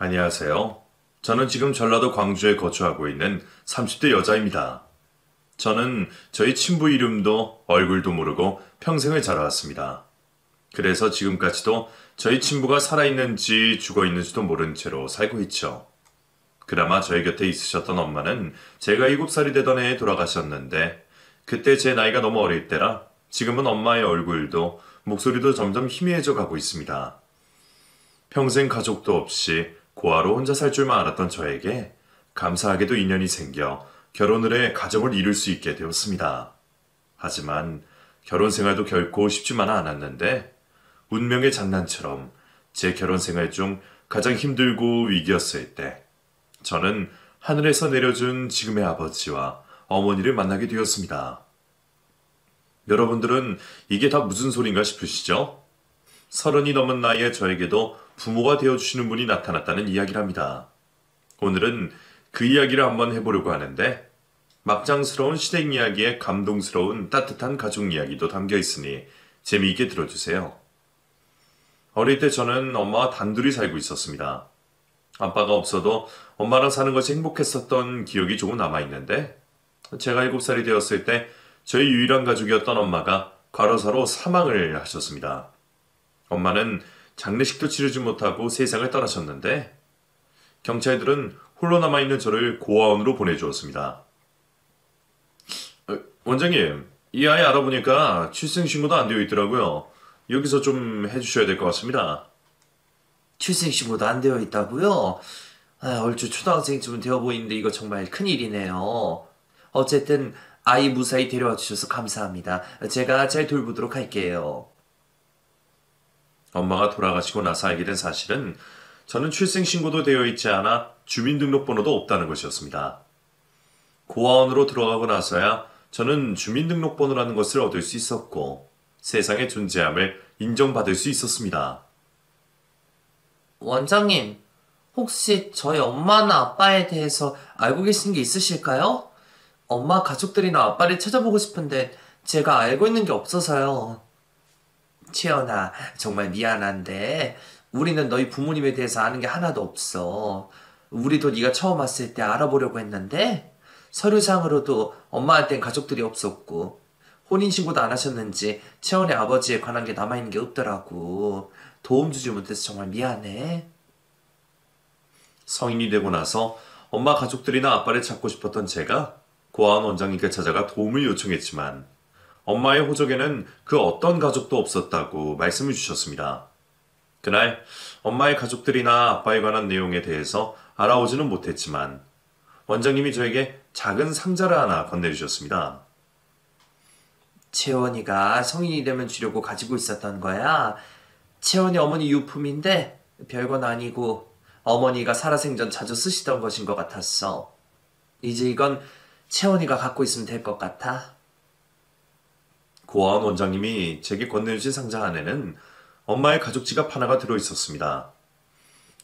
안녕하세요. 저는 지금 전라도 광주에 거주하고 있는 30대 여자입니다. 저는 저희 친부 이름도 얼굴도 모르고 평생을 자라왔습니다. 그래서 지금까지도 저희 친부가 살아있는지 죽어있는지도 모른 채로 살고 있죠. 그나마 저희 곁에 있으셨던 엄마는 제가 7살이 되던 해에 돌아가셨는데 그때 제 나이가 너무 어릴 때라 지금은 엄마의 얼굴도 목소리도 점점 희미해져 가고 있습니다. 평생 가족도 없이 고아로 혼자 살 줄만 알았던 저에게 감사하게도 인연이 생겨 결혼을 해 가정을 이룰 수 있게 되었습니다. 하지만 결혼 생활도 결코 쉽지만은 않았는데 운명의 장난처럼 제 결혼 생활 중 가장 힘들고 위기였을 때 저는 하늘에서 내려준 지금의 아버지와 어머니를 만나게 되었습니다. 여러분들은 이게 다 무슨 소린가 싶으시죠? 30이 넘은 나이에 저에게도 부모가 되어주시는 분이 나타났다는 이야기랍니다. 오늘은 그 이야기를 한번 해보려고 하는데 막장스러운 시댁 이야기에 감동스러운 따뜻한 가족 이야기도 담겨 있으니 재미있게 들어주세요. 어릴 때 저는 엄마와 단둘이 살고 있었습니다. 아빠가 없어도 엄마랑 사는 것이 행복했었던 기억이 조금 남아있는데 제가 7살이 되었을 때 저희 유일한 가족이었던 엄마가 과로사로 사망을 하셨습니다. 엄마는 장례식도 치르지 못하고 세상을 떠나셨는데 경찰들은 홀로 남아있는 저를 고아원으로 보내주었습니다. 원장님, 이 아이 알아보니까 출생신고도 안 되어 있더라고요. 여기서 좀 해주셔야 될 것 같습니다. 출생신고도 안 되어 있다고요? 얼추 초등학생쯤은 되어 보이는데 이거 정말 큰일이네요. 어쨌든 아이 무사히 데려와 주셔서 감사합니다. 제가 잘 돌보도록 할게요. 엄마가 돌아가시고 나서 알게 된 사실은 저는 출생신고도 되어 있지 않아 주민등록번호도 없다는 것이었습니다. 고아원으로 들어가고 나서야 저는 주민등록번호라는 것을 얻을 수 있었고 세상의 존재함을 인정받을 수 있었습니다. 원장님, 혹시 저희 엄마나 아빠에 대해서 알고 계신 게 있으실까요? 엄마 가족들이나 아빠를 찾아보고 싶은데 제가 알고 있는 게 없어서요. 채연아, 정말 미안한데 우리는 너희 부모님에 대해서 아는 게 하나도 없어. 우리도 네가 처음 왔을 때 알아보려고 했는데 서류상으로도 엄마한텐 가족들이 없었고 혼인신고도 안 하셨는지 채연의 아버지에 관한 게 남아있는 게 없더라고. 도움 주지 못해서 정말 미안해. 성인이 되고 나서 엄마 가족들이나 아빠를 찾고 싶었던 제가 고아원 원장님께 찾아가 도움을 요청했지만 엄마의 호적에는 그 어떤 가족도 없었다고 말씀을 주셨습니다. 그날 엄마의 가족들이나 아빠에 관한 내용에 대해서 알아오지는 못했지만 원장님이 저에게 작은 상자를 하나 건네주셨습니다. 채원이가 성인이 되면 주려고 가지고 있었던 거야. 채원이 어머니 유품인데 별건 아니고 어머니가 살아생전 자주 쓰시던 것인 것 같았어. 이제 이건 채원이가 갖고 있으면 될 것 같아. 고아원 원장님이 제게 건네주신 상자 안에는 엄마의 가족 지갑 하나가 들어있었습니다.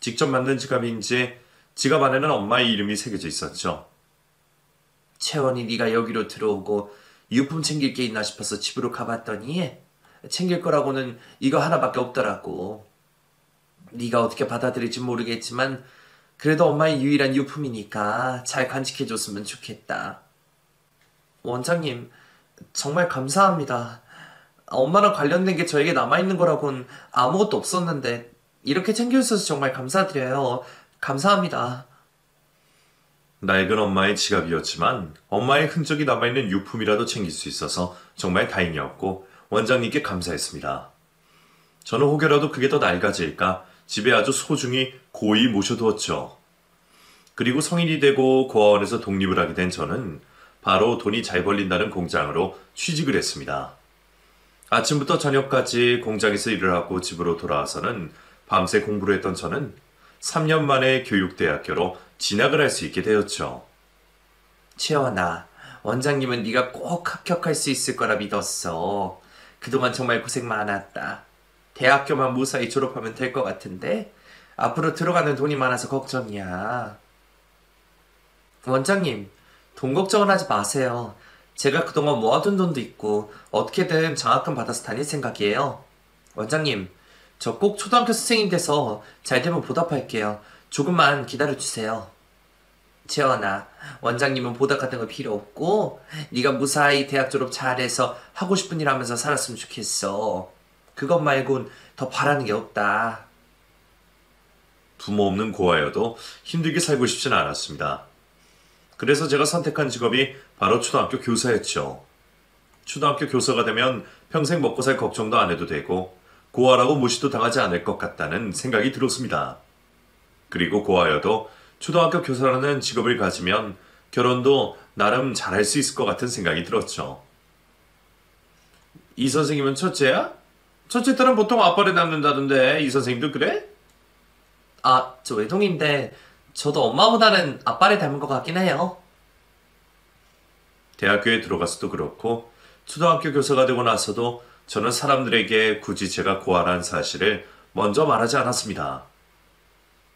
직접 만든 지갑인지 지갑 안에는 엄마의 이름이 새겨져 있었죠. 채원이 네가 여기로 들어오고 유품 챙길 게 있나 싶어서 집으로 가봤더니 챙길 거라고는 이거 하나밖에 없더라고. 네가 어떻게 받아들일지 모르겠지만 그래도 엄마의 유일한 유품이니까 잘 간직해줬으면 좋겠다. 원장님, 정말 감사합니다. 엄마랑 관련된 게 저에게 남아있는 거라고는 아무것도 없었는데 이렇게 챙겨주셔서 정말 감사드려요. 감사합니다. 낡은 엄마의 지갑이었지만 엄마의 흔적이 남아있는 유품이라도 챙길 수 있어서 정말 다행이었고 원장님께 감사했습니다. 저는 혹여라도 그게 더 낡아질까 집에 아주 소중히 고이 모셔두었죠. 그리고 성인이 되고 고아원에서 독립을 하게 된 저는 바로 돈이 잘 벌린다는 공장으로 취직을 했습니다. 아침부터 저녁까지 공장에서 일을 하고 집으로 돌아와서는 밤새 공부를 했던 저는 3년 만에 교육대학교로 진학을 할 수 있게 되었죠. 채원아, 원장님은 네가 꼭 합격할 수 있을 거라 믿었어. 그동안 정말 고생 많았다. 대학교만 무사히 졸업하면 될 것 같은데 앞으로 들어가는 돈이 많아서 걱정이야. 원장님, 돈 걱정은 하지 마세요. 제가 그동안 모아둔 돈도 있고 어떻게든 장학금 받아서 다닐 생각이에요. 원장님, 저 꼭 초등학교 선생님 돼서 잘 되면 보답할게요. 조금만 기다려주세요. 재원아, 원장님은 보답 같은 거 필요 없고 네가 무사히 대학 졸업 잘해서 하고 싶은 일 하면서 살았으면 좋겠어. 그것 말곤 더 바라는 게 없다. 부모 없는 고아여도 힘들게 살고 싶진 않았습니다. 그래서 제가 선택한 직업이 바로 초등학교 교사였죠. 초등학교 교사가 되면 평생 먹고 살 걱정도 안 해도 되고 고아라고 무시도 당하지 않을 것 같다는 생각이 들었습니다. 그리고 고아여도 초등학교 교사라는 직업을 가지면 결혼도 나름 잘할 수 있을 것 같은 생각이 들었죠. 이 선생님은 첫째야? 첫째 딸은 보통 아빠를 닮는다던데 이 선생님도 그래? 아, 저 외동인데 저도 엄마보다는 아빠를 닮은 것 같긴 해요. 대학교에 들어가서도 그렇고 초등학교 교사가 되고 나서도 저는 사람들에게 굳이 제가 고아라는 사실을 먼저 말하지 않았습니다.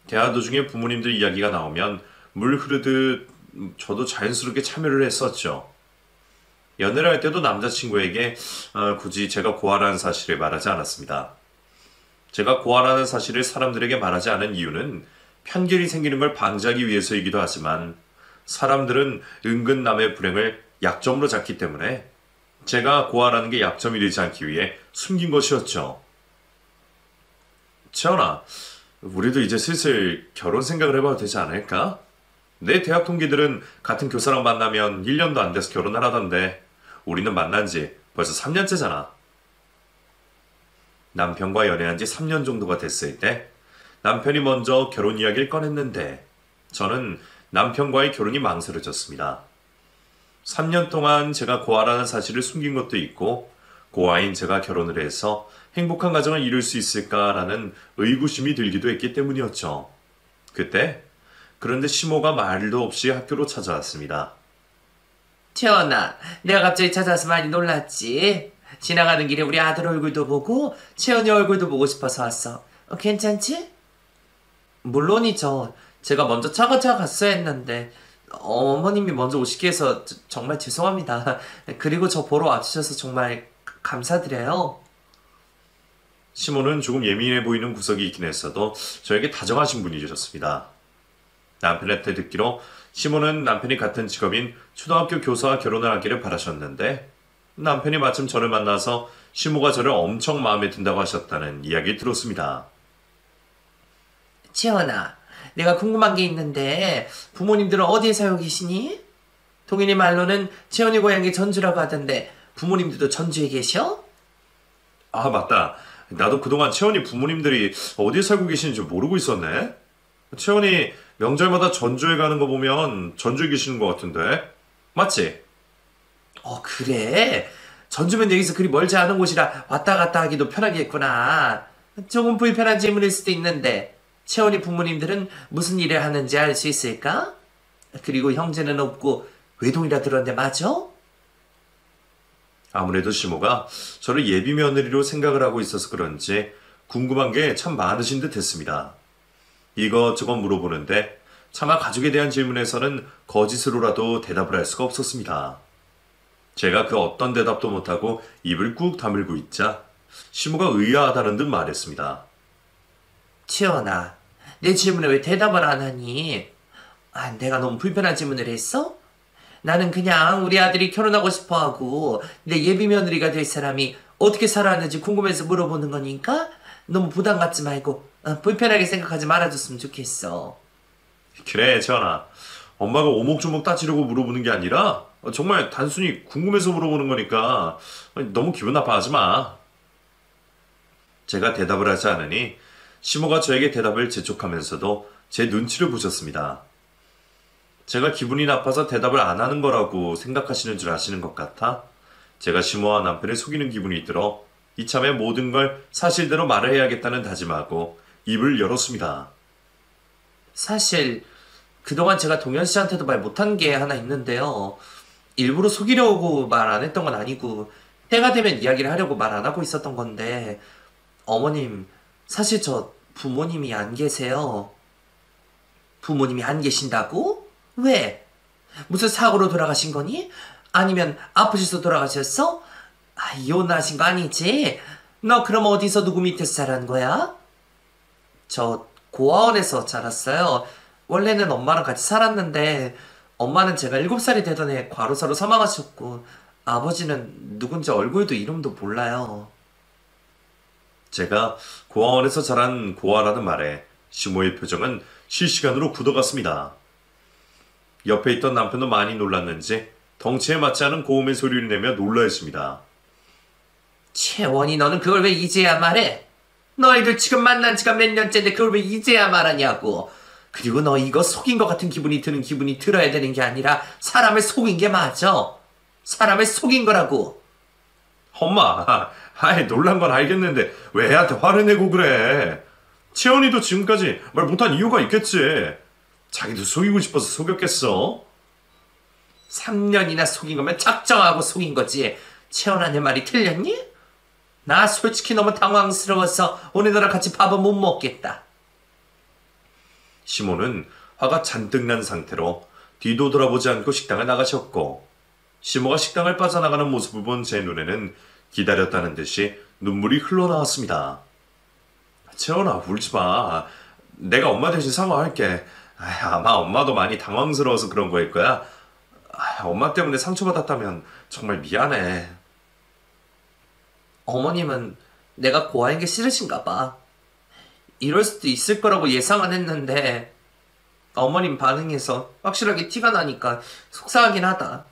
대화 도중에 부모님들 이야기가 나오면 물 흐르듯 저도 자연스럽게 참여를 했었죠. 연애를 할 때도 남자친구에게 굳이 제가 고아라는 사실을 말하지 않았습니다. 제가 고아라는 사실을 사람들에게 말하지 않은 이유는 편견이 생기는 걸 방지하기 위해서이기도 하지만 사람들은 은근 남의 불행을 약점으로 잡기 때문에 제가 고아라는 게 약점이 되지 않기 위해 숨긴 것이었죠. 채원아, 우리도 이제 슬슬 결혼 생각을 해봐도 되지 않을까? 내 대학 동기들은 같은 교사랑 만나면 1년도 안 돼서 결혼을 하던데 우리는 만난 지 벌써 3년째잖아. 남편과 연애한 지 3년 정도가 됐을 때 남편이 먼저 결혼 이야기를 꺼냈는데 저는 남편과의 결혼이 망설여졌습니다. 3년 동안 제가 고아라는 사실을 숨긴 것도 있고 고아인 제가 결혼을 해서 행복한 가정을 이룰 수 있을까라는 의구심이 들기도 했기 때문이었죠. 그런데 시모가 말도 없이 학교로 찾아왔습니다. 채원아, 내가 갑자기 찾아와서 많이 놀랐지? 지나가는 길에 우리 아들 얼굴도 보고 채원이 얼굴도 보고 싶어서 왔어. 괜찮지? 물론이죠. 제가 먼저 차근차근 갔어야 했는데 어머님이 먼저 오시게 해서 정말 죄송합니다. 그리고 저 보러 와주셔서 정말 감사드려요. 시모는 조금 예민해 보이는 구석이 있긴 했어도 저에게 다정하신 분이셨습니다. 남편한테 듣기로 시모는 남편이 같은 직업인 초등학교 교사와 결혼을 하기를 바라셨는데 남편이 마침 저를 만나서 시모가 저를 엄청 마음에 든다고 하셨다는 이야기 들었습니다. 채원아, 내가 궁금한 게 있는데 부모님들은 어디에 살고 계시니? 동인이 말로는 채원이 고향이 전주라고 하던데 부모님들도 전주에 계셔? 아, 맞다. 나도 그동안 채원이 부모님들이 어디에 살고 계시는지 모르고 있었네. 채원이 명절마다 전주에 가는 거 보면 전주에 계시는 것 같은데. 맞지? 그래? 전주면 여기서 그리 멀지 않은 곳이라 왔다 갔다 하기도 편하겠구나. 조금 불편한 질문일 수도 있는데 채원이 부모님들은 무슨 일을 하는지 알 수 있을까? 그리고 형제는 없고 외동이라 들었는데 맞아? 아무래도 시모가 저를 예비 며느리로 생각을 하고 있어서 그런지 궁금한 게 참 많으신 듯 했습니다. 이것저것 물어보는데 차마 가족에 대한 질문에서는 거짓으로라도 대답을 할 수가 없었습니다. 제가 그 어떤 대답도 못하고 입을 꾹 다물고 있자 시모가 의아하다는 듯 말했습니다. 채원아, 내 질문에 왜 대답을 안 하니? 내가 너무 불편한 질문을 했어? 나는 그냥 우리 아들이 결혼하고 싶어하고 내 예비 며느리가 될 사람이 어떻게 살아왔는지 궁금해서 물어보는 거니까 너무 부담 갖지 말고 불편하게 생각하지 말아줬으면 좋겠어. 그래, 채원아. 엄마가 오목조목 따지려고 물어보는 게 아니라 정말 단순히 궁금해서 물어보는 거니까 너무 기분 나빠하지 마. 제가 대답을 하지 않으니 시모가 저에게 대답을 재촉하면서도 제 눈치를 보셨습니다. 제가 기분이 나빠서 대답을 안 하는 거라고 생각하시는 줄 아시는 것 같아 제가 시모와 남편을 속이는 기분이 들어 이참에 모든 걸 사실대로 말을 해야겠다는 다짐하고 입을 열었습니다. 사실 그동안 제가 동현 씨한테도 말 못한 게 하나 있는데요. 일부러 속이려고 말 안 했던 건 아니고 때가 되면 이야기를 하려고 말 안 하고 있었던 건데 어머님, 사실 저 부모님이 안 계세요. 부모님이 안 계신다고? 왜? 무슨 사고로 돌아가신 거니? 아니면 아프셔서 돌아가셨어? 이혼하신 거 아니지? 너 그럼 어디서 누구 밑에서 자란 거야? 저 고아원에서 자랐어요. 원래는 엄마랑 같이 살았는데 엄마는 제가 7살이 되던 해 과로사로 사망하셨고 아버지는 누군지 얼굴도 이름도 몰라요. 제가 고아원에서 자란 고아라는 말에 시모의 표정은 실시간으로 굳어갔습니다. 옆에 있던 남편도 많이 놀랐는지 덩치에 맞지 않은 고음의 소리를 내며 놀라했습니다. 채원이 너는 그걸 왜 이제야 말해? 너희들 지금 만난 지가 몇 년째인데 그걸 왜 이제야 말하냐고. 그리고 너 이거 속인 것 같은 기분이 드는 기분이 들어야 되는 게 아니라 사람을 속인 게 맞아. 사람을 속인 거라고. 엄마, 놀란 건 알겠는데 왜 애한테 화를 내고 그래? 채원이도 지금까지 말 못한 이유가 있겠지. 자기도 속이고 싶어서 속였겠어? 3년이나 속인 거면 작정하고 속인 거지. 채원아 내 말이 틀렸니? 나 솔직히 너무 당황스러워서 오늘너랑 같이 밥은 못 먹겠다. 시모는 화가 잔뜩 난 상태로 뒤도 돌아보지 않고 식당을 나가셨고 시모가 식당을 빠져나가는 모습을 본 제 눈에는 기다렸다는 듯이 눈물이 흘러나왔습니다. 채원아 울지 마. 내가 엄마 대신 사과할게. 아마 엄마도 많이 당황스러워서 그런 거일 거야. 엄마 때문에 상처받았다면 정말 미안해. 어머님은 내가 고아인 게 싫으신가 봐. 이럴 수도 있을 거라고 예상은 했는데 어머님 반응에서 확실하게 티가 나니까 속상하긴 하다.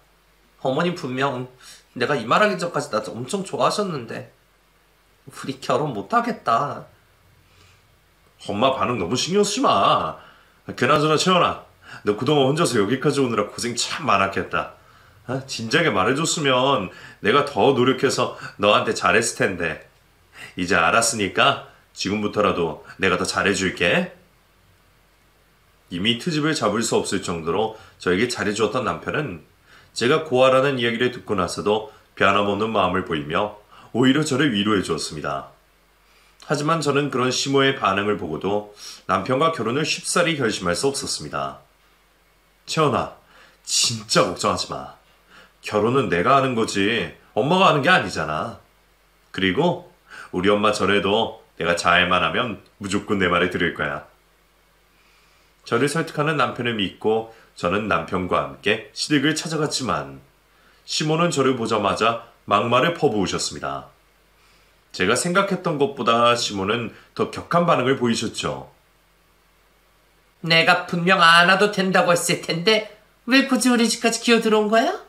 어머님 분명 내가 이 말하기 전까지 나 엄청 좋아하셨는데 우리 결혼 못하겠다. 엄마 반응 너무 신경 쓰지 마. 그나저나 채원아, 너 그동안 혼자서 여기까지 오느라 고생 참 많았겠다. 진작에 말해줬으면 내가 더 노력해서 너한테 잘했을 텐데. 이제 알았으니까 지금부터라도 내가 더 잘해줄게. 이미 트집을 잡을 수 없을 정도로 저에게 잘해주었던 남편은 제가 고아라는 이야기를 듣고 나서도 변함없는 마음을 보이며 오히려 저를 위로해 주었습니다. 하지만 저는 그런 시모의 반응을 보고도 남편과 결혼을 쉽사리 결심할 수 없었습니다. 채원아, 진짜 걱정하지 마. 결혼은 내가 하는 거지 엄마가 하는 게 아니잖아. 그리고 우리 엄마 전에도 내가 잘만 하면 무조건 내 말에 들을 거야. 저를 설득하는 남편을 믿고 저는 남편과 함께 시댁을 찾아갔지만 시모는 저를 보자마자 막말을 퍼부으셨습니다. 제가 생각했던 것보다 시모는 더 격한 반응을 보이셨죠. 내가 분명 안 와도 된다고 했을 텐데 왜 굳이 우리 집까지 기어들어온 거야?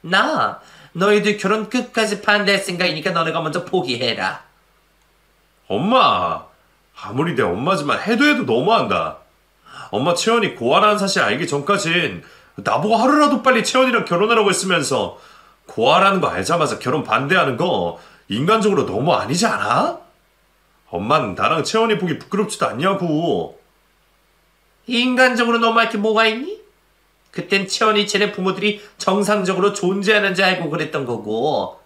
나 너희들 결혼 끝까지 반대할 생각이니까 너네가 먼저 포기해라. 엄마, 아무리 내 엄마지만 해도 너무한다. 엄마 채연이 고아라는 사실 알기 전까진 나보고 하루라도 빨리 채연이랑 결혼하라고 했으면서 고아라는 거 알자마자 결혼 반대하는 거 인간적으로 너무 아니지 않아? 엄마는 나랑 채연이 보기 부끄럽지도 않냐고. 인간적으로 너무할 게 뭐가 있니? 그땐 채원이 쟤네 부모들이 정상적으로 존재하는지 알고 그랬던 거고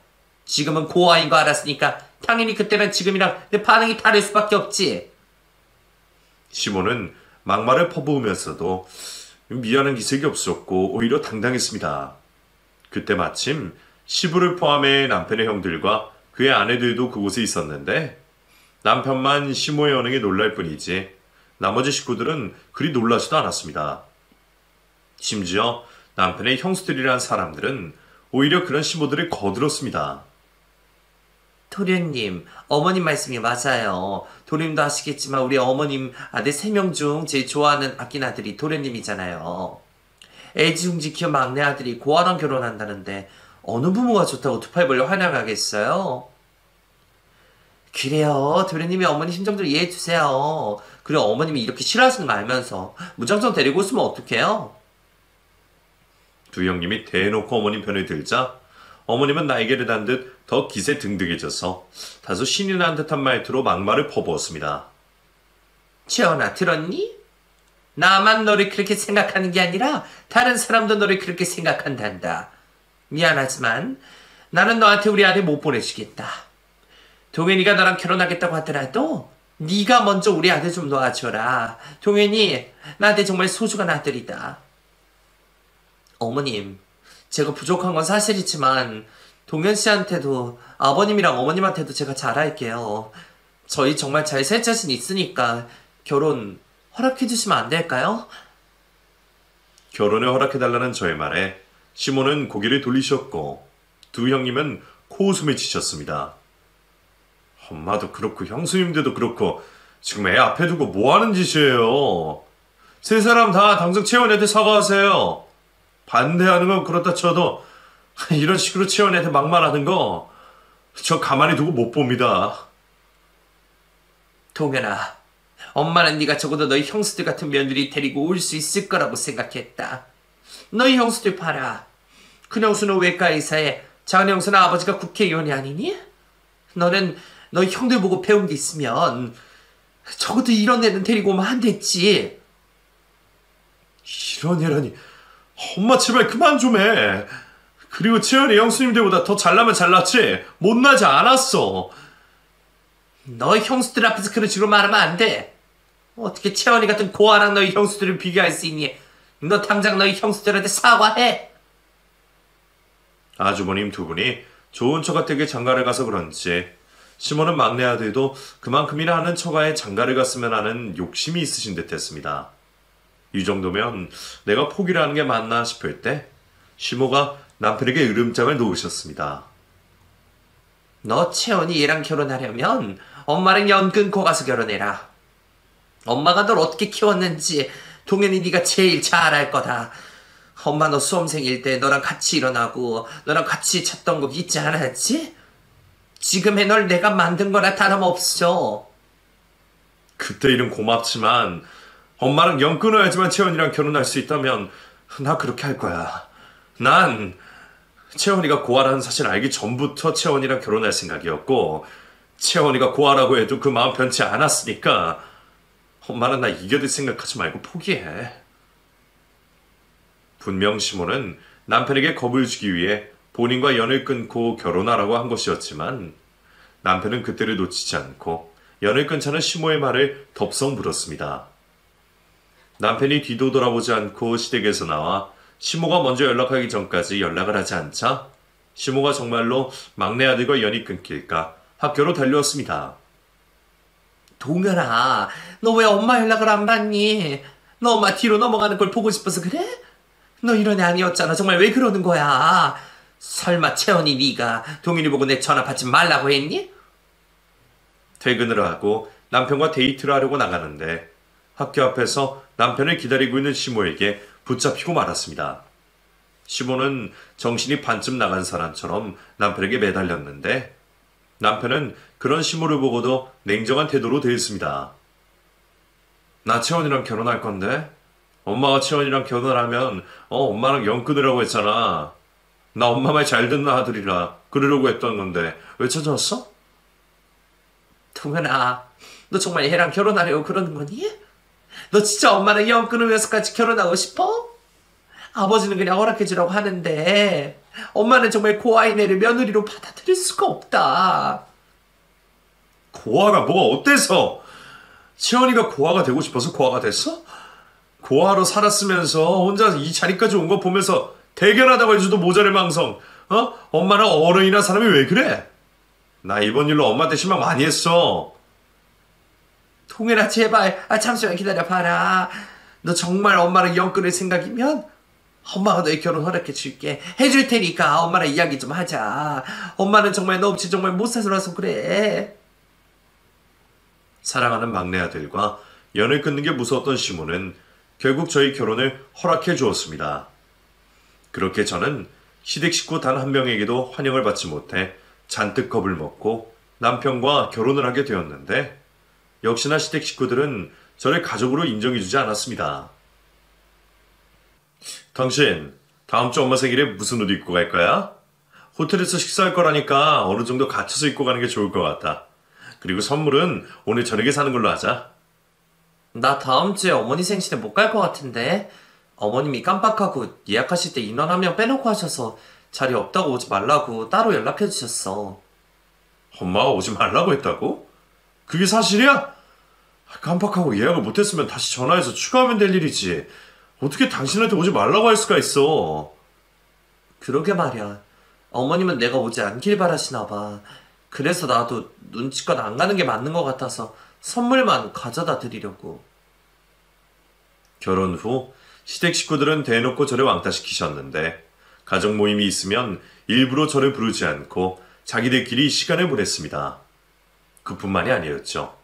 지금은 고아인 거 알았으니까 당연히 그때랑 지금이랑 내 반응이 다를 수밖에 없지. 시모는 막말을 퍼부으면서도 미안한 기색이 없었고 오히려 당당했습니다. 그때 마침 시부를 포함해 남편의 형들과 그의 아내들도 그곳에 있었는데 남편만 시모의 언행에 놀랄 뿐이지 나머지 식구들은 그리 놀라지도 않았습니다. 심지어 남편의 형수들이란 사람들은 오히려 그런 시모들을 거들었습니다. 도련님, 어머님 말씀이 맞아요. 도련님도 아시겠지만 우리 어머님 아들 3명 중 제일 좋아하는 아낀 아들이 도련님이잖아요. 애지중지 키운 막내 아들이 고아랑 결혼한다는데 어느 부모가 좋다고 두 팔 벌려 환영하겠어요? 그래요. 도련님이 어머니 심정들 이해해주세요. 그리고 어머님이 이렇게 싫어하시는 거 알면서 무작정 데리고 오시면 어떡해요? 두 형님이 대놓고 어머님 편을 들자 어머님은 날개를 단 듯 더 기세 등등해져서 다소 신이 난 듯한 말투로 막말을 퍼부었습니다. 채원아, 들었니? 나만 너를 그렇게 생각하는 게 아니라 다른 사람도 너를 그렇게 생각한단다. 미안하지만 나는 너한테 우리 아들 못 보내주겠다. 동현이가 너랑 결혼하겠다고 하더라도 네가 먼저 우리 아들 좀 놓아줘라. 동현이 나한테 정말 소중한 아들이다. 어머님, 제가 부족한 건 사실이지만 동현 씨한테도 아버님이랑 어머님한테도 제가 잘할게요. 저희 정말 잘 살 자신 있으니까 결혼 허락해주시면 안 될까요? 결혼을 허락해달라는 저의 말에 시몬은 고개를 돌리셨고 두 형님은 코웃음을 치셨습니다. 엄마도 그렇고 형수님들도 그렇고 지금 애 앞에 두고 뭐 하는 짓이에요? 세 사람 다 당장 채원이한테 사과하세요. 반대하는 건 그렇다 쳐도 이런 식으로 채원이한테 막말하는 거 저 가만히 두고 못 봅니다. 동현아, 엄마는 네가 적어도 너희 형수들 같은 며느리 데리고 올 수 있을 거라고 생각했다. 너희 형수들 봐라. 큰 형수는 외과 의사에 작은 형수는 아버지가 국회의원이 아니니? 너는 너희 형들 보고 배운 게 있으면 적어도 이런 애는 데리고 오면 안 됐지. 이런 애라니. 엄마 제발 그만 좀 해. 그리고 채연이 형수님들보다 더 잘나면 잘났지 못나지 않았어. 너희 형수들 앞에서 그런 식으로 말하면 안 돼. 어떻게 채원이 같은 고아랑 너희 형수들을 비교할 수 있니? 너 당장 너희 형수들한테 사과해. 아주버님 두 분이 좋은 처가 댁에 장가를 가서 그런지 시몬은 막내 아들도 그만큼이나 하는 처가에 장가를 갔으면 하는 욕심이 있으신 듯 했습니다. 이 정도면 내가 포기를 하는 게 맞나 싶을 때 시모가 남편에게 으름장을 놓으셨습니다. 너 채원이 얘랑 결혼하려면 엄마랑 연 끊고 가서 결혼해라. 엄마가 널 어떻게 키웠는지 동현이 네가 제일 잘 알 거다. 엄마 너 수험생일 때 너랑 같이 일어나고 너랑 같이 잤던 거 잊지 않았지? 지금의 널 내가 만든 거라 다름없어. 그때 일은 고맙지만 엄마랑 연 끊어야지만 채원이랑 결혼할 수 있다면 나 그렇게 할 거야. 난 채원이가 고아라는 사실 알기 전부터 채원이랑 결혼할 생각이었고 채원이가 고아라고 해도 그 마음 변치 않았으니까 엄마는 나 이겨낼 생각하지 말고 포기해. 분명 시몬은 남편에게 겁을 주기 위해 본인과 연을 끊고 결혼하라고 한 것이었지만 남편은 그때를 놓치지 않고 연을 끊자는 시모의 말을 덥석 물었습니다. 남편이 뒤도 돌아보지 않고 시댁에서 나와 시모가 먼저 연락하기 전까지 연락을 하지 않자 시모가 정말로 막내 아들과 연이 끊길까 학교로 달려왔습니다. 동현아, 너 왜 엄마 연락을 안 받니? 너 엄마 뒤로 넘어가는 걸 보고 싶어서 그래? 너 이런 애 아니었잖아. 정말 왜 그러는 거야? 설마 채원이 네가 동현이 보고 내 전화 받지 말라고 했니? 퇴근을 하고 남편과 데이트를 하려고 나가는데 학교 앞에서 남편을 기다리고 있는 시모에게 붙잡히고 말았습니다. 시모는 정신이 반쯤 나간 사람처럼 남편에게 매달렸는데 남편은 그런 시모를 보고도 냉정한 태도로 대했습니다. 나 채원이랑 결혼할 건데 엄마가 채원이랑 결혼하면 엄마랑 연 끊으라고 했잖아. 나 엄마 말 잘 듣는 아들이라 그러려고 했던 건데 왜 찾아왔어? 동현아, 너 정말 얘랑 결혼하려고 그러는 거니? 너 진짜 엄마랑 연 끊으면서까지 결혼하고 싶어? 아버지는 그냥 허락해주라고 하는데 엄마는 정말 고아인 애를 며느리로 받아들일 수가 없다. 고아가 뭐가 어때서? 채원이가 고아가 되고 싶어서 고아가 됐어? 고아로 살았으면서 혼자 이 자리까지 온 거 보면서 대견하다고 해줘도 모자랄 망성. 엄마는 어른이나 사람이 왜 그래? 나 이번 일로 엄마한테 실망 많이 했어. 동현아, 제발 잠시만 기다려봐라. 너 정말 엄마랑 연 끊을 생각이면 엄마가 너의 결혼 허락해 줄게. 해줄 테니까 엄마랑 이야기 좀 하자. 엄마는 정말 너 없이 정말 못 살아서 그래. 사랑하는 막내 아들과 연을 끊는 게 무서웠던 시모는 결국 저희 결혼을 허락해 주었습니다. 그렇게 저는 시댁 식구 단 한 명에게도 환영을 받지 못해 잔뜩 겁을 먹고 남편과 결혼을 하게 되었는데 역시나 시댁 식구들은 저를 가족으로 인정해주지 않았습니다. 당신 다음 주 엄마 생일에 무슨 옷 입고 갈 거야? 호텔에서 식사할 거라니까 어느 정도 갖춰서 입고 가는 게 좋을 것 같다. 그리고 선물은 오늘 저녁에 사는 걸로 하자. 나 다음 주에 어머니 생신에 못 갈 것 같은데 어머님이 깜빡하고 예약하실 때 인원 한 명 빼놓고 하셔서 자리 없다고 오지 말라고 따로 연락해 주셨어. 엄마가 오지 말라고 했다고? 그게 사실이야? 깜빡하고 예약을 못했으면 다시 전화해서 추가하면 될 일이지. 어떻게 당신한테 오지 말라고 할 수가 있어. 그러게 말이야. 어머님은 내가 오지 않길 바라시나 봐. 그래서 나도 눈치껏 안 가는 게 맞는 것 같아서 선물만 가져다 드리려고. 결혼 후 시댁 식구들은 대놓고 저를 왕따시키셨는데 가족 모임이 있으면 일부러 저를 부르지 않고 자기들끼리 시간을 보냈습니다. 그뿐만이 아니었죠.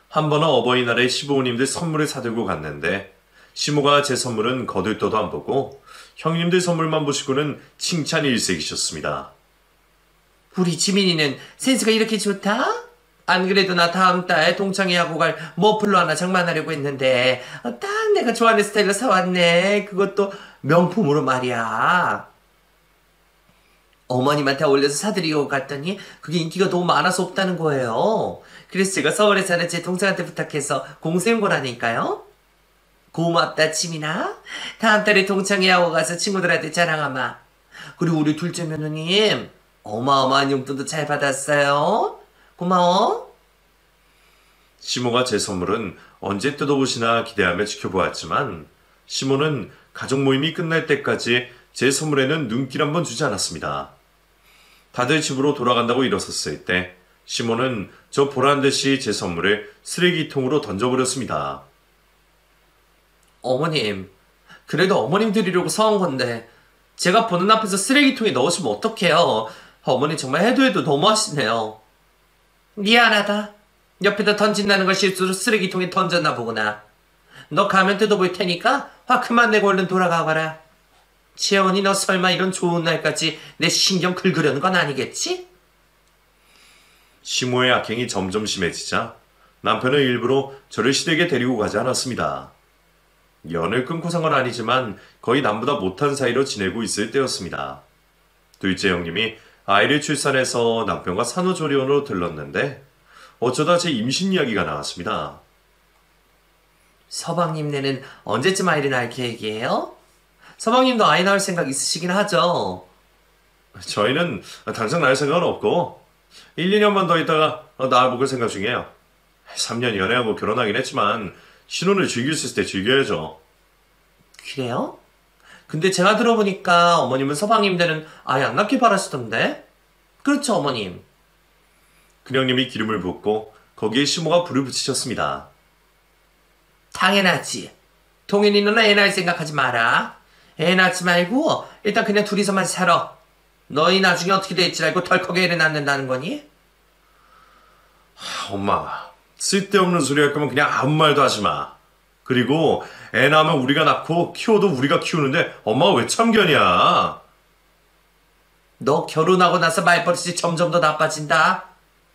한 번은 어버이날에 시부모님들 선물을 사들고 갔는데 시모가 제 선물은 거들떠도 안 보고 형님들 선물만 보시고는 칭찬 일색이셨습니다. 우리 지민이는 센스가 이렇게 좋다? 안 그래도 나 다음 달 동창회 하고 갈 머플러 하나 장만하려고 했는데 딱 내가 좋아하는 스타일로 사왔네. 그것도 명품으로 말이야. 어머님한테 올려서 사드리고 갔더니 그게 인기가 너무 많아서 없다는 거예요. 그래서 제가 서울에 사는 제 동생한테 부탁해서 공세온 거라니까요. 고맙다 지민아. 다음 달에 동창회 하고 가서 친구들한테 자랑하마. 그리고 우리 둘째 며느님 어마어마한 용돈도 잘 받았어요. 고마워. 시모가 제 선물은 언제 뜯어보시나 기대하며 지켜보았지만 시모는 가족 모임이 끝날 때까지 제 선물에는 눈길 한번 주지 않았습니다. 다들 집으로 돌아간다고 일어섰을 때 시모는 저 보란듯이 제 선물을 쓰레기통으로 던져버렸습니다. 어머님, 그래도 어머님 드리려고 사온 건데 제가 보는 앞에서 쓰레기통에 넣으시면 어떡해요. 어머니 정말 해도 너무하시네요. 미안하다. 옆에다 던진다는 걸 실수로 쓰레기통에 던졌나 보구나. 너 가면 뜯어볼 테니까 화 그만 내고 얼른 돌아가거라. 채원이 너 설마 이런 좋은 날까지 내 신경 긁으려는 건 아니겠지? 시모의 악행이 점점 심해지자 남편은 일부러 저를 시댁에 데리고 가지 않았습니다. 연을 끊고 산 건 아니지만 거의 남보다 못한 사이로 지내고 있을 때였습니다. 둘째 형님이 아이를 출산해서 남편과 산후조리원으로 들렀는데 어쩌다 제 임신 이야기가 나왔습니다. 서방님네는 언제쯤 아이를 낳을 계획이에요? 서방님도 아이 낳을 생각 있으시긴 하죠. 저희는 당장 낳을 생각은 없고 1, 2년만 더 있다가 낳아볼 생각 중이에요. 3년 연애하고 결혼하긴 했지만 신혼을 즐길 수 있을 때 즐겨야죠. 그래요? 근데 제가 들어보니까 어머님은 서방님들은 아예 안 낳길 바라시던데? 그렇죠, 어머님? 큰형님이 기름을 붓고 거기에 시모가 불을 붙이셨습니다. 당연하지. 동현이 누나 애 낳을 생각하지 마라. 애 낳지 말고 일단 그냥 둘이서만 살아. 너희 나중에 어떻게 될지 알고 덜컥 애를 낳는다는 거니? 엄마, 쓸데없는 소리 할 거면 그냥 아무 말도 하지 마. 그리고 애 낳으면 우리가 낳고 키워도 우리가 키우는데 엄마가 왜 참견이야? 너 결혼하고 나서 말버릇이 점점 더 나빠진다.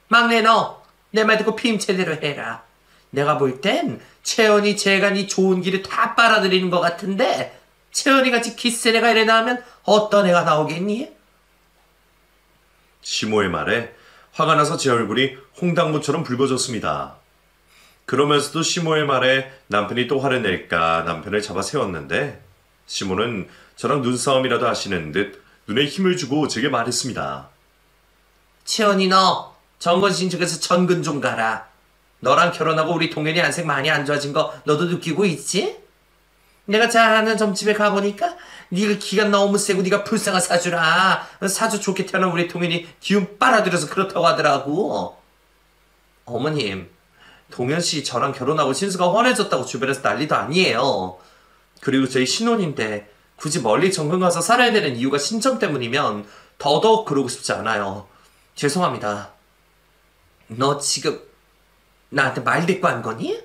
막내 너, 내 말 듣고 피임 제대로 해라. 내가 볼 땐 채연이 재간이 좋은 길을 다 빨아들이는 것 같은데 채연이같이 기센 애가 이래 나오면 어떤 애가 나오겠니? 시모의 말에 화가 나서 제 얼굴이 홍당무처럼 붉어졌습니다. 그러면서도 시모의 말에 남편이 또 화를 낼까 남편을 잡아 세웠는데 시모는 저랑 눈싸움이라도 하시는 듯 눈에 힘을 주고 제게 말했습니다. 채연이 너 정건신 측에서 전근 좀 가라. 너랑 결혼하고 우리 동현이 안색 많이 안 좋아진 거 너도 느끼고 있지? 내가 잘 아는 점집에 가보니까 네가 기가 너무 세고 네가 불쌍한 사주라. 사주 좋게 태어난 우리 동현이 기운 빨아들여서 그렇다고 하더라고. 어머님, 동현씨 저랑 결혼하고 신수가 훤해졌다고 주변에서 난리도 아니에요. 그리고 저희 신혼인데 굳이 멀리 정근 가서 살아야 되는 이유가 신청 때문이면 더더욱 그러고 싶지 않아요. 죄송합니다. 너 지금 나한테 말 대꾸 한 거니?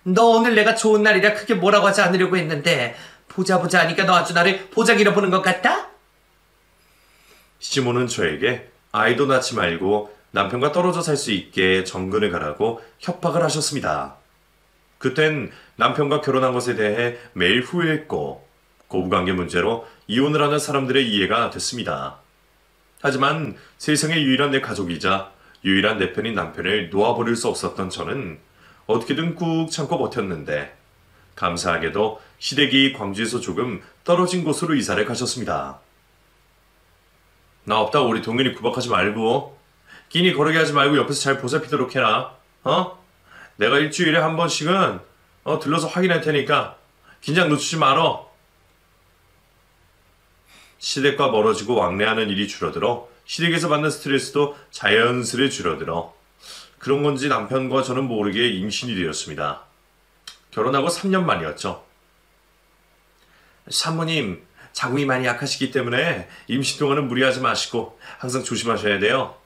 너 오늘 내가 좋은 날이라 크게 뭐라고 하지 않으려고 했는데 보자 하니까 너 아주 나를 보자기로 보는 것 같다? 시모는 저에게 아이도 낳지 말고 남편과 떨어져 살 수 있게 정근을 가라고 협박을 하셨습니다. 그땐 남편과 결혼한 것에 대해 매일 후회했고 고부관계 문제로 이혼을 하는 사람들의 이해가 됐습니다. 하지만 세상의 유일한 내 가족이자 유일한 내 편인 남편을 놓아버릴 수 없었던 저는 어떻게든 꾹 참고 버텼는데 감사하게도 시댁이 광주에서 조금 떨어진 곳으로 이사를 가셨습니다. 나 없다고 우리 동현이 구박하지 말고 끼니 거르게 하지 말고 옆에서 잘 보살피도록 해라. 내가 일주일에 한 번씩은 들러서 확인할 테니까 긴장 늦추지 말어. 시댁과 멀어지고 왕래하는 일이 줄어들어 시댁에서 받는 스트레스도 자연스레 줄어들어 그런 건지 남편과 저는 모르게 임신이 되었습니다. 결혼하고 3년 만이었죠. 산모님, 자궁이 많이 약하시기 때문에 임신 동안은 무리하지 마시고 항상 조심하셔야 돼요.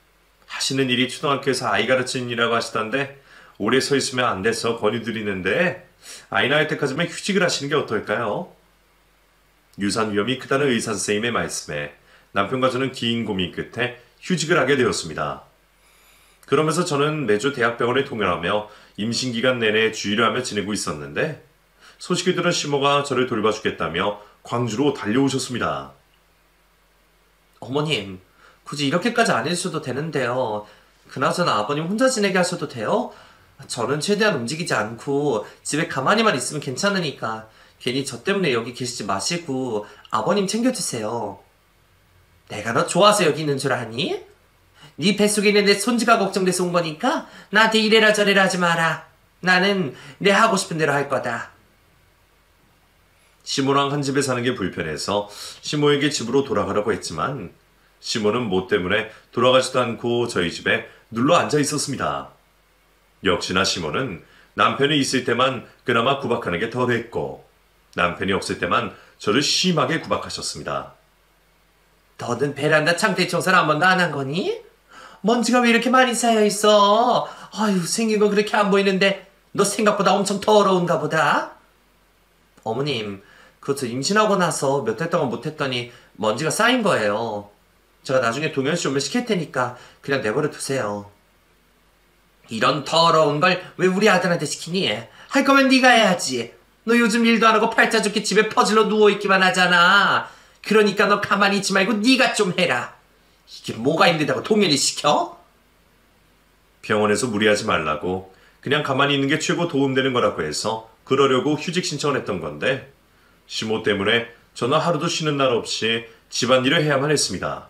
하시는 일이 초등학교에서 아이 가르치는 일이라고 하시던데 오래 서 있으면 안 돼서 권유드리는데 아이 낳을 때까지만 휴직을 하시는 게 어떨까요? 유산 위험이 크다는 의사 선생님의 말씀에 남편과 저는 긴 고민 끝에 휴직을 하게 되었습니다. 그러면서 저는 매주 대학병원에 통연하며 임신기간 내내 주의를 하며 지내고 있었는데 소식을 들은 시모가 저를 돌봐주겠다며 광주로 달려오셨습니다. 어머님, 굳이 이렇게까지 안 해주셔도 되는데요. 그나저나 아버님 혼자 지내게 하셔도 돼요? 저는 최대한 움직이지 않고 집에 가만히만 있으면 괜찮으니까 괜히 저 때문에 여기 계시지 마시고 아버님 챙겨주세요. 내가 너 좋아서 여기 있는 줄 아니? 네 뱃속에 있는 내 손주가 걱정돼서 온 거니까 나한테 이래라 저래라 하지 마라. 나는 내 하고 싶은 대로 할 거다. 시모랑 한 집에 사는 게 불편해서 시모에게 집으로 돌아가라고 했지만 시모는 뭐 때문에 돌아가지도 않고 저희 집에 눌러 앉아 있었습니다. 역시나 시모는 남편이 있을 때만 그나마 구박하는 게 덜했고 남편이 없을 때만 저를 심하게 구박하셨습니다. 너는 베란다 창틀 청소를 한 번도 안 한 거니? 먼지가 왜 이렇게 많이 쌓여있어? 아유, 생긴 건 그렇게 안 보이는데 너 생각보다 엄청 더러운가 보다. 어머님, 그것도 임신하고 나서 몇 달 동안 못했더니 먼지가 쌓인 거예요. 제가 나중에 동현씨 오면 시킬 테니까 그냥 내버려 두세요. 이런 더러운 걸 왜 우리 아들한테 시키니? 할 거면 네가 해야지. 너 요즘 일도 안 하고 팔자 좋게 집에 퍼질러 누워있기만 하잖아. 그러니까 너 가만히 있지 말고 네가 좀 해라. 이게 뭐가 힘들다고 동현이 시켜? 병원에서 무리하지 말라고 그냥 가만히 있는 게 최고 도움되는 거라고 해서 그러려고 휴직 신청을 했던 건데 시모 때문에 저는 하루도 쉬는 날 없이 집안일을 해야만 했습니다.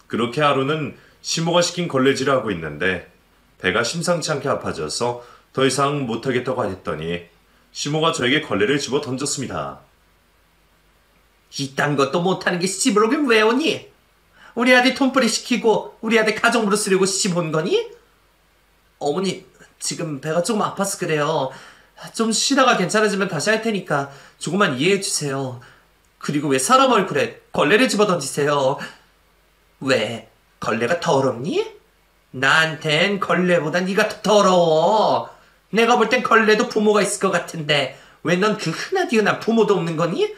그렇게 하루는 시모가 시킨 걸레질을 하고 있는데 배가 심상치 않게 아파져서 더 이상 못하겠다고 했더니 시모가 저에게 걸레를 집어 던졌습니다. 이딴 것도 못하는 게 시집을 오긴 왜 오니? 우리 아들 돈벌이 시키고 우리 아들 가정부로 쓰려고 시집 온 거니? 어머니, 지금 배가 조금 아파서 그래요. 좀 쉬다가 괜찮아지면 다시 할 테니까 조금만 이해해 주세요. 그리고 왜 사람 얼굴에 걸레를 집어 던지세요? 왜? 걸레가 더럽니? 나한텐 걸레보다 네가 더 더러워. 내가 볼 땐 걸레도 부모가 있을 것 같은데 왜 넌 그 흔하디흔한 부모도 없는 거니?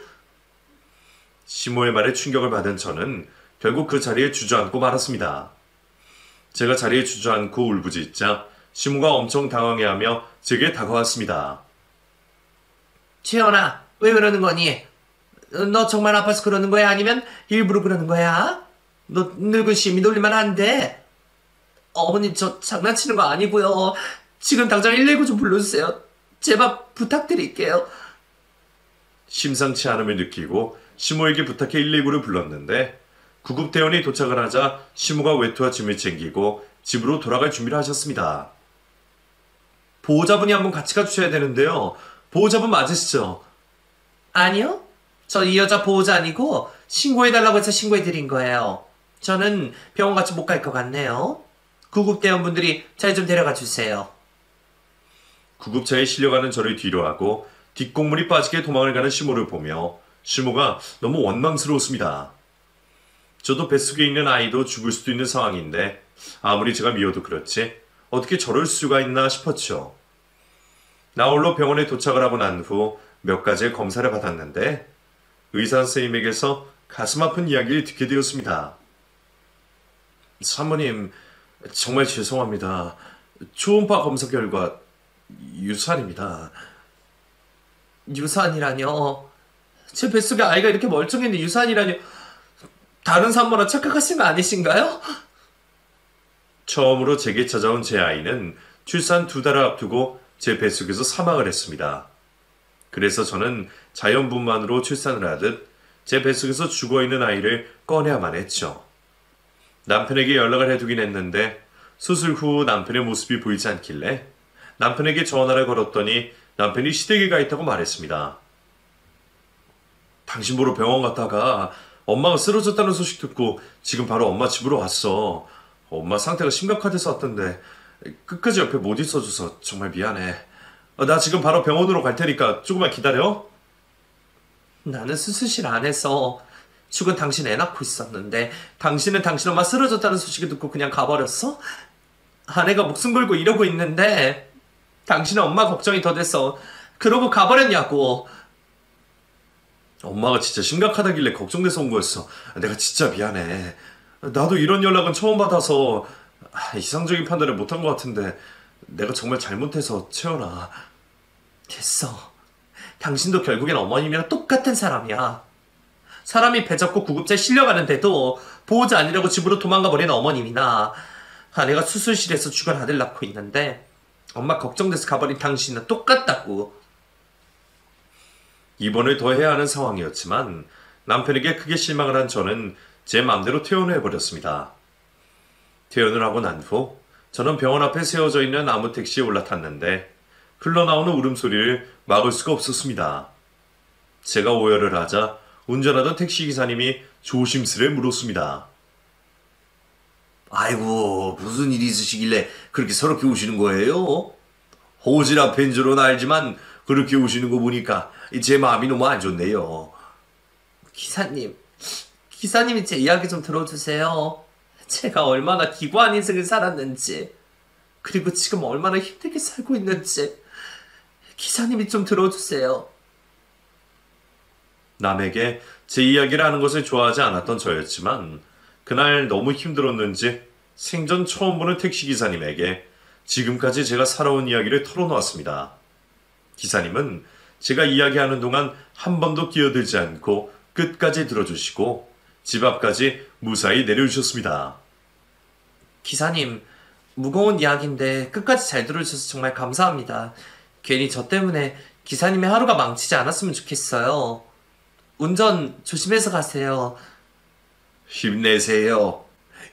시모의 말에 충격을 받은 저는 결국 그 자리에 주저앉고 말았습니다. 제가 자리에 주저앉고 울부짖자 시모가 엄청 당황해하며 제게 다가왔습니다. 채연아, 왜 그러는 거니? 너 정말 아파서 그러는 거야? 아니면 일부러 그러는 거야? 너 늙은 시미 놀리면 안 돼. 어머님, 저 장난치는 거 아니고요. 지금 당장 119 좀 불러주세요. 제발 부탁드릴게요. 심상치 않음을 느끼고 시모에게 부탁해 119를 불렀는데 구급대원이 도착을 하자 시모가 외투와 짐을 챙기고 집으로 돌아갈 준비를 하셨습니다. 보호자분이 한번 같이 가주셔야 되는데요. 보호자분 맞으시죠? 아니요. 저 이 여자 보호자 아니고 신고해달라고 해서 신고해드린 거예요. 저는 병원 같이 못 갈 것 같네요. 구급대원분들이 잘 좀 데려가 주세요. 구급차에 실려가는 저를 뒤로 하고 뒷공문이 빠지게 도망을 가는 시모를 보며 시모가 너무 원망스러웠습니다. 저도 뱃속에 있는 아이도 죽을 수도 있는 상황인데 아무리 제가 미워도 그렇지 어떻게 저럴 수가 있나 싶었죠. 나홀로 병원에 도착을 하고 난 후 몇 가지의 검사를 받았는데 의사 선생님에게서 가슴 아픈 이야기를 듣게 되었습니다. 사모님, 정말 죄송합니다. 초음파 검사 결과 유산입니다. 유산이라뇨? 제 뱃속에 아이가 이렇게 멀쩡했는데 유산이라뇨? 다른 산모라 착각하신 거 아니신가요? 처음으로 제게 찾아온 제 아이는 출산 2달을 앞두고 제 뱃속에서 사망을 했습니다. 그래서 저는 자연분만으로 출산을 하듯 제 뱃속에서 죽어있는 아이를 꺼내야만 했죠. 남편에게 연락을 해두긴 했는데 수술 후 남편의 모습이 보이지 않길래 남편에게 전화를 걸었더니 남편이 시댁에 가 있다고 말했습니다. 당신 보러 병원 갔다가 엄마가 쓰러졌다는 소식 듣고 지금 바로 엄마 집으로 왔어. 엄마 상태가 심각하대서 왔던데 끝까지 옆에 못 있어줘서 정말 미안해. 나 지금 바로 병원으로 갈 테니까 조금만 기다려. 나는 수술실 안에서 죽은 당신 애 낳고 있었는데 당신은 당신 엄마 쓰러졌다는 소식을 듣고 그냥 가버렸어? 아내가 목숨 걸고 이러고 있는데 당신은 엄마 걱정이 더 돼서 그러고 가버렸냐고. 엄마가 진짜 심각하다길래 걱정돼서 온 거였어. 내가 진짜 미안해. 나도 이런 연락은 처음 받아서 이상적인 판단을 못한 것 같은데 내가 정말 잘못해서 채연아. 됐어. 당신도 결국엔 어머님이랑 똑같은 사람이야. 사람이 배 잡고 구급차에 실려가는데도 보호자 아니라고 집으로 도망가 버린 어머님이나 아내가 수술실에서 죽은 아들 낳고 있는데 엄마 걱정돼서 가버린 당신은 똑같다고. 입원을 더 해야 하는 상황이었지만 남편에게 크게 실망을 한 저는 제 마음대로 퇴원을 해버렸습니다. 퇴원을 하고 난 후 저는 병원 앞에 세워져 있는 나무 택시에 올라탔는데 흘러나오는 울음소리를 막을 수가 없었습니다. 제가 오열을 하자 운전하던 택시기사님이 조심스레 물었습니다. 아이고, 무슨 일이 있으시길래 그렇게 서럽게 우시는 거예요? 호지라 펜줄은 알지만 그렇게 우시는 거 보니까 제 마음이 너무 안 좋네요. 기사님이 제 이야기 좀 들어주세요. 제가 얼마나 기구한 인생을 살았는지, 그리고 지금 얼마나 힘들게 살고 있는지 기사님이 좀 들어주세요. 남에게 제 이야기를 하는 것을 좋아하지 않았던 저였지만 그날 너무 힘들었는지 생전 처음 보는 택시기사님에게 지금까지 제가 살아온 이야기를 털어놓았습니다. 기사님은 제가 이야기하는 동안 한 번도 끼어들지 않고 끝까지 들어주시고 집 앞까지 무사히 내려주셨습니다. 기사님, 무거운 이야기인데 끝까지 잘 들어주셔서 정말 감사합니다. 괜히 저 때문에 기사님의 하루가 망치지 않았으면 좋겠어요. 운전 조심해서 가세요. 힘내세요.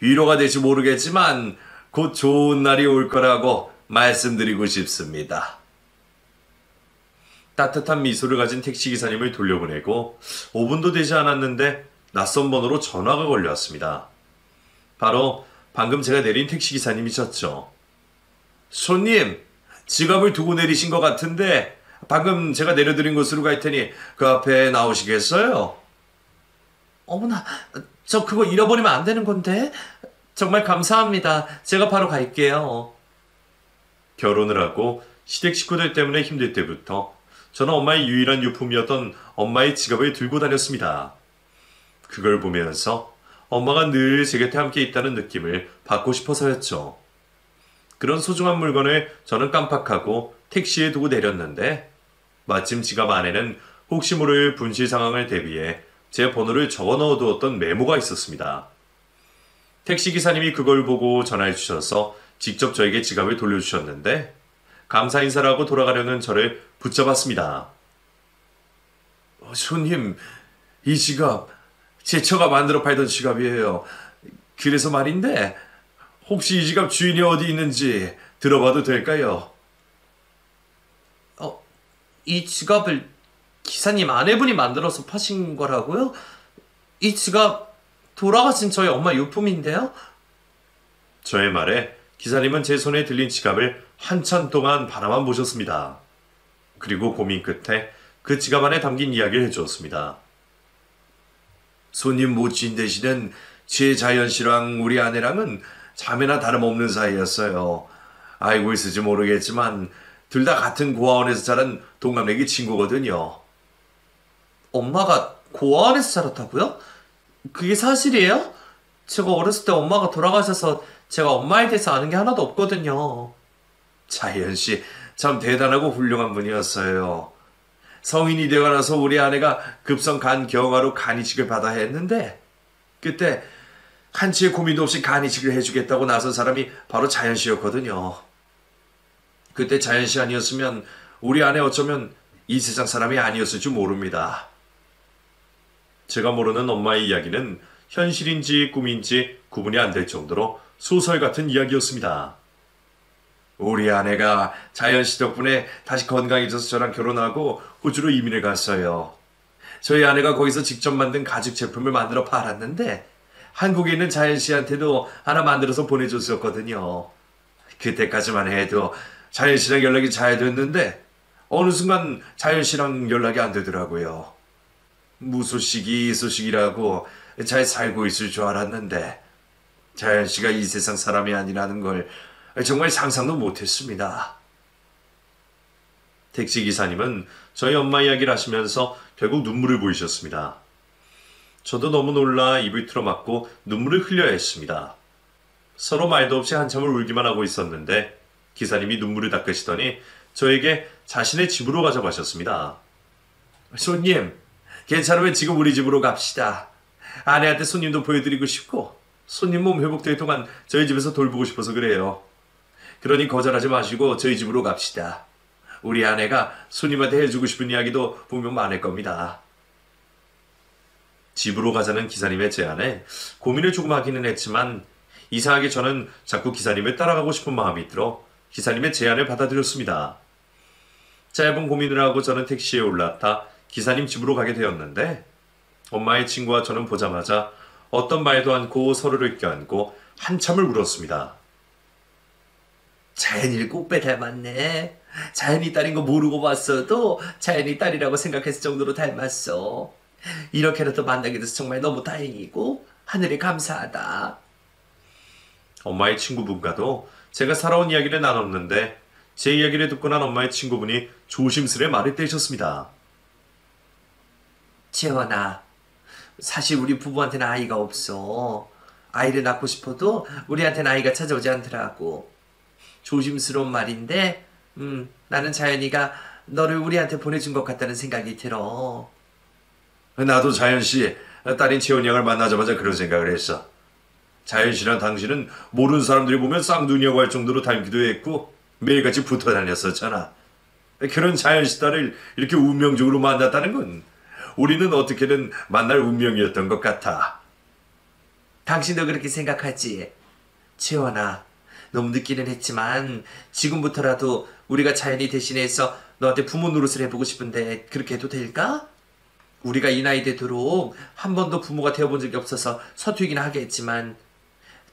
위로가 될지 모르겠지만 곧 좋은 날이 올 거라고 말씀드리고 싶습니다. 따뜻한 미소를 가진 택시기사님을 돌려보내고 5분도 되지 않았는데 낯선 번호로 전화가 걸려왔습니다. 바로 방금 제가 내린 택시기사님이셨죠. 손님, 지갑을 두고 내리신 것 같은데 방금 제가 내려드린 곳으로 갈 테니 그 앞에 나오시겠어요? 어머나, 저 그거 잃어버리면 안 되는 건데. 정말 감사합니다. 제가 바로 갈게요. 결혼을 하고 시댁 식구들 때문에 힘들 때부터 저는 엄마의 유일한 유품이었던 엄마의 지갑을 들고 다녔습니다. 그걸 보면서 엄마가 늘 제 곁에 함께 있다는 느낌을 받고 싶어서였죠. 그런 소중한 물건을 저는 깜빡하고 택시에 두고 내렸는데 마침 지갑 안에는 혹시 모를 분실 상황을 대비해 제 번호를 적어 넣어두었던 메모가 있었습니다. 택시기사님이 그걸 보고 전화해 주셔서 직접 저에게 지갑을 돌려주셨는데 감사 인사를 하고 돌아가려는 저를 붙잡았습니다. 손님, 이 지갑 제 처가 만들어 팔던 지갑이에요. 그래서 말인데 혹시 이 지갑 주인이 어디 있는지 들어봐도 될까요? 이 지갑을 기사님 아내분이 만들어서 파신 거라고요? 이 지갑 돌아가신 저희 엄마 유품인데요? 저의 말에 기사님은 제 손에 들린 지갑을 한참 동안 바라만 보셨습니다. 그리고 고민 끝에 그 지갑 안에 담긴 이야기를 해주었습니다. 손님 모친 대신은 제 자연 씨랑 우리 아내랑은 자매나 다름없는 사이였어요. 알고 있을지 모르겠지만 둘 다 같은 고아원에서 자란 동갑내기 친구거든요. 엄마가 고아원에서 자랐다고요? 그게 사실이에요? 제가 어렸을 때 엄마가 돌아가셔서 제가 엄마에 대해서 아는 게 하나도 없거든요. 자연 씨 참 대단하고 훌륭한 분이었어요. 성인이 되고 나서 우리 아내가 급성 간 경화로 간 이식을 받아야 했는데 그때 한치의 고민도 없이 간 이식을 해주겠다고 나선 사람이 바로 자연 씨였거든요. 그때 자연 씨 아니었으면 우리 아내 어쩌면 이 세상 사람이 아니었을 줄 모릅니다. 제가 모르는 엄마의 이야기는 현실인지 꿈인지 구분이 안 될 정도로 소설 같은 이야기였습니다. 우리 아내가 자연 씨 덕분에 다시 건강해져서 저랑 결혼하고 호주로 이민을 갔어요. 저희 아내가 거기서 직접 만든 가죽 제품을 만들어 팔았는데 한국에 있는 자연 씨한테도 하나 만들어서 보내줬었거든요. 그때까지만 해도 자연 씨랑 연락이 잘 됐는데 어느 순간 자연 씨랑 연락이 안 되더라고요. 무소식이 소식이라고 잘 살고 있을 줄 알았는데 자연 씨가 이 세상 사람이 아니라는 걸 정말 상상도 못했습니다. 택시기사님은 저희 엄마 이야기를 하시면서 결국 눈물을 보이셨습니다. 저도 너무 놀라 입을 틀어막고 눈물을 흘려야 했습니다. 서로 말도 없이 한참을 울기만 하고 있었는데 기사님이 눈물을 닦으시더니 저에게 자신의 집으로 가자고 하셨습니다. 손님, 괜찮으면 지금 우리 집으로 갑시다. 아내한테 손님도 보여드리고 싶고 손님 몸 회복될 동안 저희 집에서 돌보고 싶어서 그래요. 그러니 거절하지 마시고 저희 집으로 갑시다. 우리 아내가 손님한테 해주고 싶은 이야기도 분명 많을 겁니다. 집으로 가자는 기사님의 제안에 고민을 조금 하기는 했지만 이상하게 저는 자꾸 기사님을 따라가고 싶은 마음이 들어 기사님의 제안을 받아들였습니다. 짧은 고민을 하고 저는 택시에 올라타 기사님 집으로 가게 되었는데 엄마의 친구와 저는 보자마자 어떤 말도 않고 서로를 껴안고 한참을 울었습니다. 자연이를 꼭배 닮았네. 자연이 딸인 거 모르고 봤어도 자연이 딸이라고 생각했을 정도로 닮았어. 이렇게라도 만나게 돼서 정말 너무 다행이고 하늘에 감사하다. 엄마의 친구분과도 제가 살아온 이야기를 나눴는데 제 이야기를 듣고 난 엄마의 친구분이 조심스레 말을 떼셨습니다. 재원아, 사실 우리 부부한테는 아이가 없어. 아이를 낳고 싶어도 우리한테는 아이가 찾아오지 않더라고. 조심스러운 말인데 나는 자연이가 너를 우리한테 보내준 것 같다는 생각이 들어. 나도 자연 씨 딸인 채원이 양을 만나자마자 그런 생각을 했어. 자연 씨랑 당신은 모르는 사람들이 보면 쌍둥이라고 할 정도로 닮기도 했고 매일같이 붙어 다녔었잖아. 그런 자연 씨 딸을 이렇게 운명적으로 만났다는 건 우리는 어떻게든 만날 운명이었던 것 같아. 당신도 그렇게 생각하지? 채원아, 너무 늦기는 했지만 지금부터라도 우리가 자연이 대신해서 너한테 부모 노릇을 해보고 싶은데 그렇게 해도 될까? 우리가 이 나이 되도록 한 번도 부모가 되어본 적이 없어서 서투이긴 하겠지만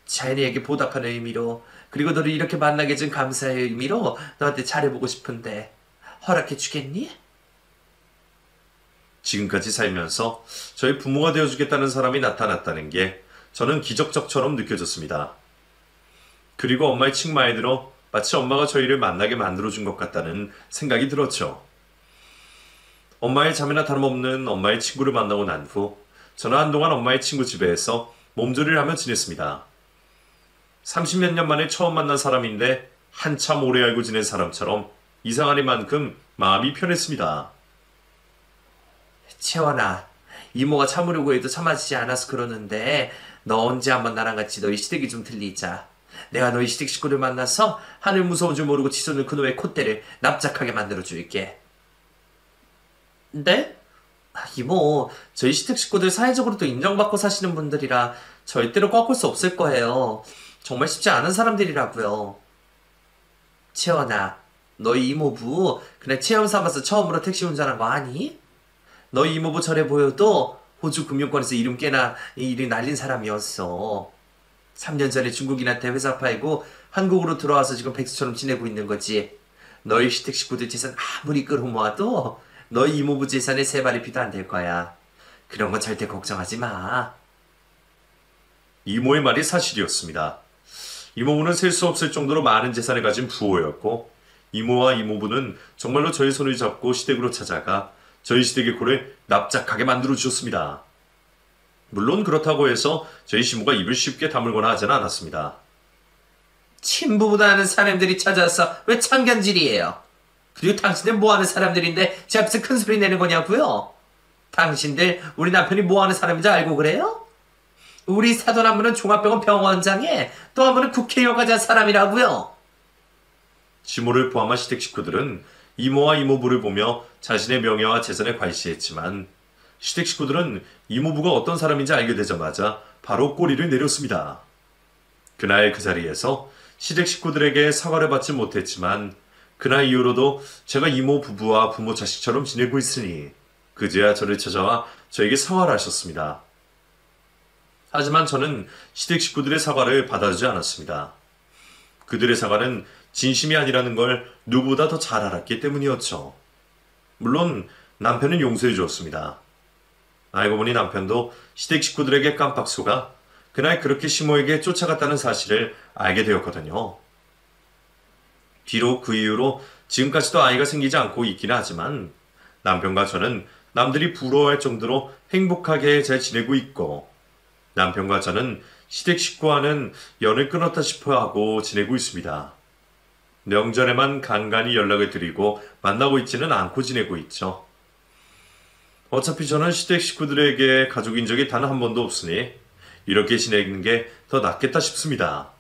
자연이에게 보답하는 의미로 그리고 너를 이렇게 만나게 해준 감사의 의미로 너한테 잘해보고 싶은데 허락해 주겠니? 지금까지 살면서 저희 부모가 되어주겠다는 사람이 나타났다는 게 저는 기적적처럼 느껴졌습니다. 그리고 엄마의 칭마에 들어 마치 엄마가 저희를 만나게 만들어준 것 같다는 생각이 들었죠. 엄마의 자매나 다름없는 엄마의 친구를 만나고 난 후 저는 한동안 엄마의 친구 집에서 몸조리를 하며 지냈습니다. 30몇 년 만에 처음 만난 사람인데 한참 오래 알고 지낸 사람처럼 이상하니만큼 마음이 편했습니다. 채원아, 이모가 참으려고 해도 참아지지 않아서 그러는데 너 언제 한번 나랑 같이 너희 시댁이 좀 들리자. 내가 너희 시댁 식구를 만나서 하늘 무서운 줄 모르고 치솟는 그놈의 콧대를 납작하게 만들어줄게. 네? 이모, 저희 시댁 식구들 사회적으로도 인정받고 사시는 분들이라 절대로 꺾을 수 없을 거예요. 정말 쉽지 않은 사람들이라고요. 채원아, 너희 이모부 그냥 체험 삼아서 처음으로 택시 운전한 거 아니? 너희 이모부 저래 보여도 호주 금융권에서 이름 꽤나 일이 날린 사람이었어. 3년 전에 중국인한테 회사 팔고 한국으로 들어와서 지금 백수처럼 지내고 있는 거지. 너희 시댁 식구들 재산 아무리 끌어모아도 너희 이모부 재산의 3발의 피도 안 될 거야. 그런 건 절대 걱정하지 마. 이모의 말이 사실이었습니다. 이모부는 셀 수 없을 정도로 많은 재산을 가진 부호였고 이모와 이모부는 정말로 저희 손을 잡고 시댁으로 찾아가 저희 시댁의 코를 납작하게 만들어 주셨습니다. 물론 그렇다고 해서 저희 시모가 입을 쉽게 다물거나 하지는 않았습니다. 친부보다 하는 사람들이 찾아서 왜 참견질이에요? 그리고 당신들 뭐하는 사람들인데 제 앞에서 큰 소리 내는 거냐고요? 당신들 우리 남편이 뭐하는 사람인지 알고 그래요? 우리 사돈 한 분은 종합병원 병원장에 또 한 분은 국회의원까지 한 사람이라고요. 시모를 포함한 시댁 식구들은 이모와 이모부를 보며 자신의 명예와 재산에 관시했지만 시댁 식구들은 이모부가 어떤 사람인지 알게 되자마자 바로 꼬리를 내렸습니다. 그날 그 자리에서 시댁 식구들에게 사과를 받지 못했지만 그날 이후로도 제가 이모 부부와 부모 자식처럼 지내고 있으니 그제야 저를 찾아와 저에게 사과를 하셨습니다. 하지만 저는 시댁 식구들의 사과를 받아주지 않았습니다. 그들의 사과는 진심이 아니라는 걸 누구보다 더 잘 알았기 때문이었죠. 물론 남편은 용서해 주었습니다. 알고 보니 남편도 시댁 식구들에게 깜빡 속아 그날 그렇게 시모에게 쫓아갔다는 사실을 알게 되었거든요. 비록 그 이후로 지금까지도 아이가 생기지 않고 있기는 하지만 남편과 저는 남들이 부러워할 정도로 행복하게 잘 지내고 있고 남편과 저는 시댁 식구와는 연을 끊었다 싶어 하고 지내고 있습니다. 명절에만 간간히 연락을 드리고 만나고 있지는 않고 지내고 있죠. 어차피 저는 시댁 식구들에게 가족인 적이 단 한 번도 없으니 이렇게 지내는 게 더 낫겠다 싶습니다.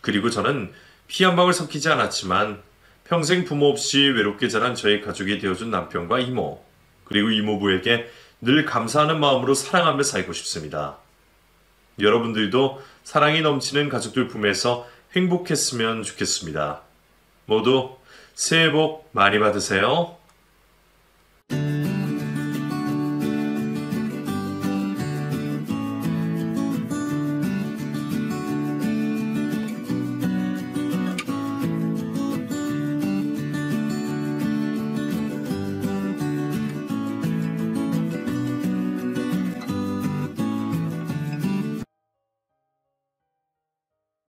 그리고 저는 피 한 방울 섞이지 않았지만 평생 부모 없이 외롭게 자란 저의 가족이 되어준 남편과 이모, 그리고 이모부에게 늘 감사하는 마음으로 사랑하며 살고 싶습니다. 여러분들도 사랑이 넘치는 가족들 품에서 행복했으면 좋겠습니다. 모두 새해 복 많이 받으세요.